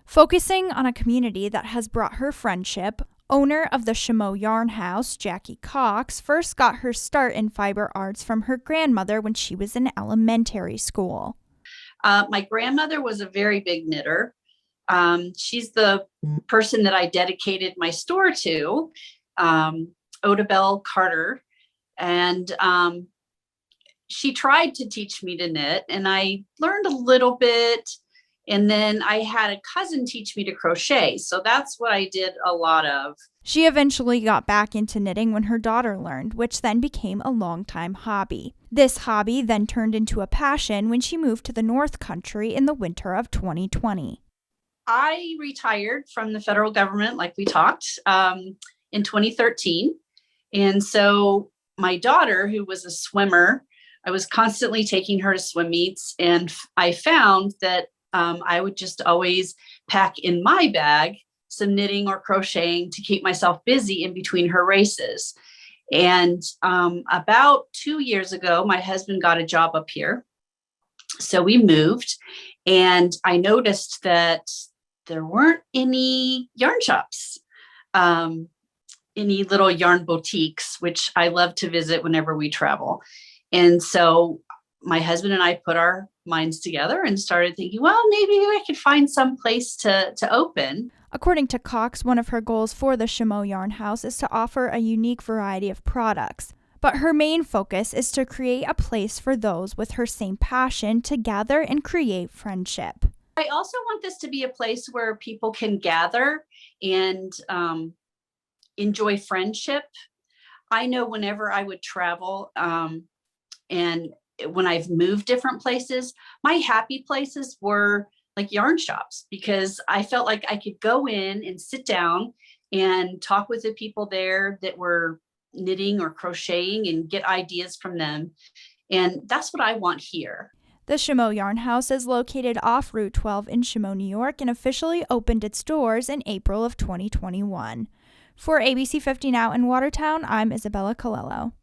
Focusing on a community that has brought her friendship, owner of the Chaumont Yarn House, Jackie Cox, first got her start in fiber arts from her grandmother when she was in elementary school. My grandmother was a very big knitter. She's the person that I dedicated my store to, Odabelle Carter. And she tried to teach me to knit, and I learned a little bit. And then I had a cousin teach me to crochet. So that's what I did a lot of. She eventually got back into knitting when her daughter learned, which then became a long-time hobby. This hobby then turned into a passion when she moved to the North Country in the winter of 2020. I retired from the federal government, like we talked, in 2013. And so my daughter, who was a swimmer, I was constantly taking her to swim meets, and I found that I would just always pack in my bag some knitting or crocheting to keep myself busy in between her races. And about 2 years ago, my husband got a job up here. So we moved, and I noticed that there weren't any yarn shops, any little yarn boutiques, which I love to visit whenever we travel. And so my husband and I put our minds together and started thinking, well, maybe I could find some place to open. According to Cox, one of her goals for the Chaumont Yarn House is to offer a unique variety of products. But her main focus is to create a place for those with her same passion to gather and create friendship. I also want this to be a place where people can gather and enjoy friendship. I know whenever I would travel and when I've moved different places, my happy places were like yarn shops, because I felt like I could go in and sit down and talk with the people there that were knitting or crocheting and get ideas from them. And that's what I want here. The Chaumont Yarn House is located off Route 12 in Chaumont, New York, and officially opened its doors in April of 2021. For ABC 50 Now in Watertown, I'm Isabella Colello.